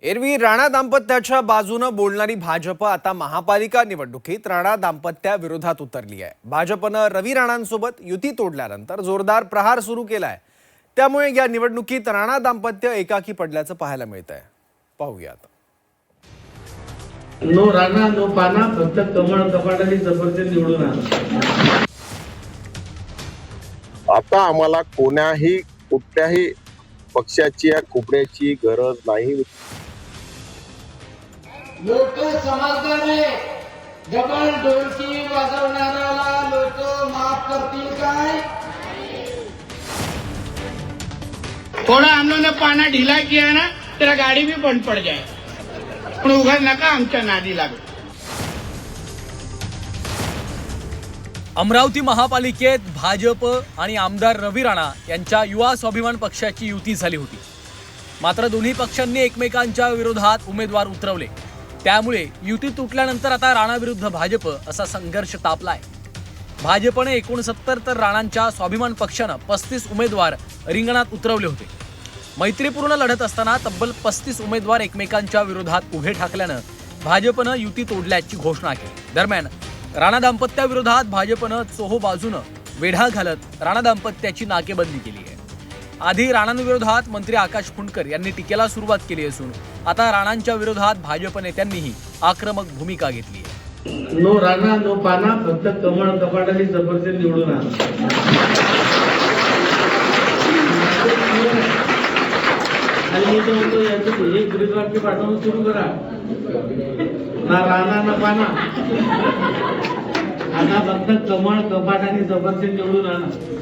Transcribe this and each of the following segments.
एरवी राणा दाम्पत्याच्या बाजूने बोलणारी भाजप आता महापालिका निवडणुकीत राणा दाम्पत्याविरोधात उतरली आहे। भाजपने रवी राणांसोबत युती तोडल्यानंतर जोरदार प्रहार सुरू केलाय। त्यामुळे या निवडणुकीत राणा दाम्पत्य एकाकी पडल्याचं पाहायला मिळतंय। पाहूयात। नो राणा नो पाना, फक्त कमळ कपाटाने जबरदस्त निवडून आला। आता आम्हाला कोणाही कुठल्याही पक्षाची या कुपड्याची गरज नाही। लोक समजदार आहे, डबल ढोलकी वाजवणाऱ्याला लोक माफ करतील काय? थोड़ा हम लोग ने पाना ढीला किया ना, तेरा गाड़ी भी बंद पड़ जाए। पण उघड नका आमच्या नादी लागू। अमरावती महापालिकेत भाजप आणि आमदार रवी राणा यांच्या युवा स्वाभिमान पक्षाची युती झाली होती। मात्र दोन्ही पक्षांनी एकमेकांच्या विरोधात उमेदवार उतरवले। त्यामुळे युती तुटल्यानंतर आता राणा विरुद्ध भाजप असा संघर्ष तापलाय। भाजपने 69 तर राणांच्या स्वाभिमान पक्षाने 35 उमेदवार रिंगणात उतरवले होते। मैत्रीपूर्ण लढत असताना तब्बल 35 उमेदवार एकमेकांच्या विरोधात उभे ठाकल्यानं भाजपने युती तोडल्याची घोषणा केली। दरम्यान राणा दाम्पत्याविरोधात भाजपने चोहो बाजूने वेढा घालत राणा दाम्पत्याची नाकेबंदी केली आहे। आधी राणांविरोधात मंत्री आकाश फुंडकर यांनी टीकेला सुरुवात केली असून आता राणांच्या विरोधात भाजप नेत्यांनीही आक्रमक भूमिका घेतली आहे। नो राणा नो पाना, फक्त कमळ कपाटाने जबरदस्त निवडून आला। आणि मी तर म्हणतो याचं एक ब्रीदवाक्य पाठवून सुरू करा। ना राणा ना पाना, आता फक्त कमळ कपाटाने जबरदस्त निवडून आला।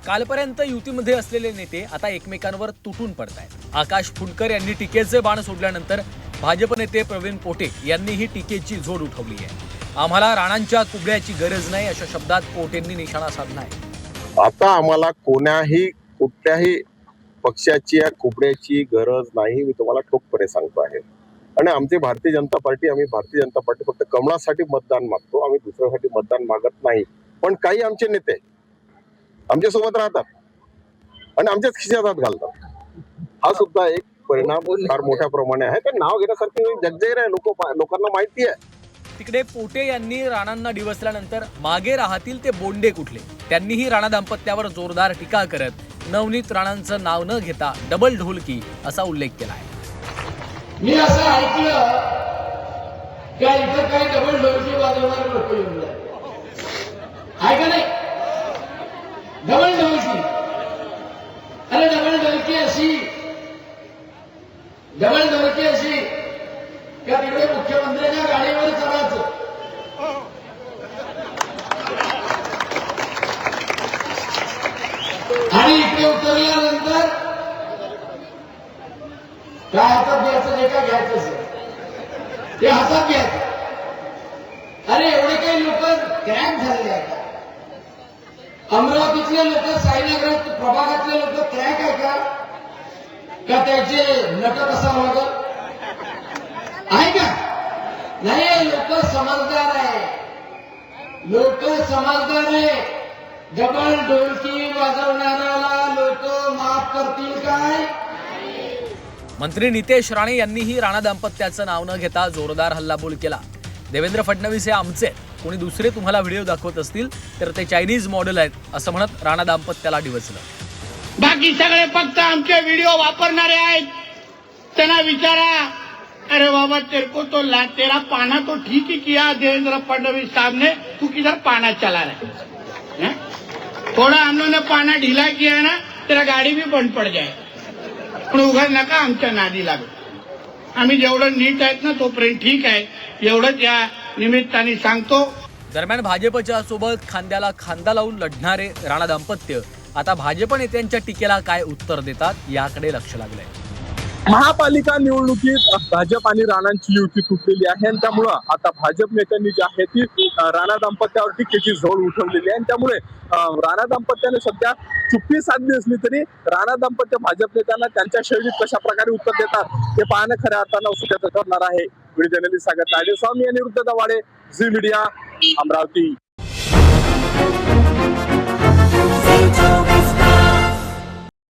कालपर्यंत युतीमध्ये असलेले नेते आता एकमेकांवर तुटून पडतायत। आकाश फुंडकर यांनी टीकेचे बाण सोडल्यानंतर भाजप नेते प्रवीण पोटे यांनीही टीकेची झोड उठवली आहे। आम्हाला राणांच्या कुबड्याची गरज नाही अशा शब्दात पोटेंनी निशाणा साधलाय। आता आम्हाला कोणाही कुठल्याही पक्षाची या कुपड्याची गरज नाही, मी तुम्हाला ठोकपणे सांगतो आहे। आणि आमची भारतीय जनता पार्टी फक्त कमळासाठी मतदान मागतो, आम्ही दुसऱ्यासाठी मतदान मागत नाही। पण काही आमचे नेते आमच्या सोबत राहतात आणि आमच्याच खिशात हात घालतात। हा सुद्धा एक परिणाम फार मोठ्या प्रमाणे आहे। तर नाव घेण्यासारखी जगजाहीर आहे, लोकांना माहिती आहे। तिकडे पोटे यांनी राणांना डिवचल्यानंतर मागे राहतील ते बोंडे कुठले, त्यांनीही राणा दाम्पत्यावर जोरदार टीका करत नवनीत राणांचं नाव न घेता डबल ढोलकी असा उल्लेख केलाय। मी असं ऐकलं की इथं काही डबल ढोलकी वाजवणारे लोक येऊन जातात, आहे का नाही? डबल ढोलकी, अरे डबल ढोलकी अशी का तिकडे मुख्यमंत्र्यांच्या गाडीवर चढायचं आणि इकडे उतरल्यानंतर काय हातात घ्यायचं, जे काय घ्यायचं असेल ते हातात घ्यायचं। अरे एवढे काही लोक क्रॅक झालेले आहेत। अमरावतीतले लोक, साईनगर प्रभागातले लोक क्रॅक आहे का त्याचे नट कसा वागत आहे का? नाही, लोक समजदार आहे, डबल ढोलकी वाजवणाऱ्याला लोक माफ करतील काय? मंत्री नितेश राणे यांनीही राणा दाम्पत्याचं नाव न घेता जोरदार हल्लाबोल केला। देवेंद्र फडणवीस हे आमचे, कोणी दुसरे तुम्हाला व्हिडिओ दाखवत असतील तर ते चायनीज मॉडेल आहेत असं म्हणत राणा दाम्पत्याला डिवचलं। बाकी सगळे फक्त आमचे व्हिडिओ वापरणारे आहेत, त्यांना विचारा, अरे बाबा तेरे को तो तेरा पाना तो ठीक ही किया देवेंद्र फडणवीस साहब ने, तू किधर पाना चला रहा है? थोड़ा हम लोग ने पाना ढीला किया ना, तेरा गाड़ी भी बंद पड़ जाए। पण उघड नका आमच्या नादी लागू। आम्ही जेवढं नीट आहेत ना तोपर्यंत ठीक आहे, एवढंच या निमित्ताने सांगतो। दरम्यान भाजपच्या सोबत खांद्याला खांदा लावून लढणारे राणा दाम्पत्य आता भाजप नेत्यांच्या टीकेला काय उत्तर देतात याकडे लक्ष लागलंय। महापालिका निवडणुकीत भाजप आणि राणांची युती तुटलेली आहे आणि त्यामुळे आता भाजप नेत्यांनी जी आहे ती राणा दाम्पत्यावर टीकेची झोड उठवलेली आहे। आणि त्यामुळे राणा दाम्पत्याने सध्या चुप्पी साधली असली तरी राणा दाम्पत्य भाजप नेत्यांना त्यांच्या शैलीत कशा प्रकारे उत्तर देतात हे पाहणं खऱ्या अर्थानं उत्सुकतेचं ठरणार आहे। व्हिडिओ जर्नलिस्ट सागर नायडे स्वामी आणि रुद्र दवाडे, झी मीडिया, अमरावती।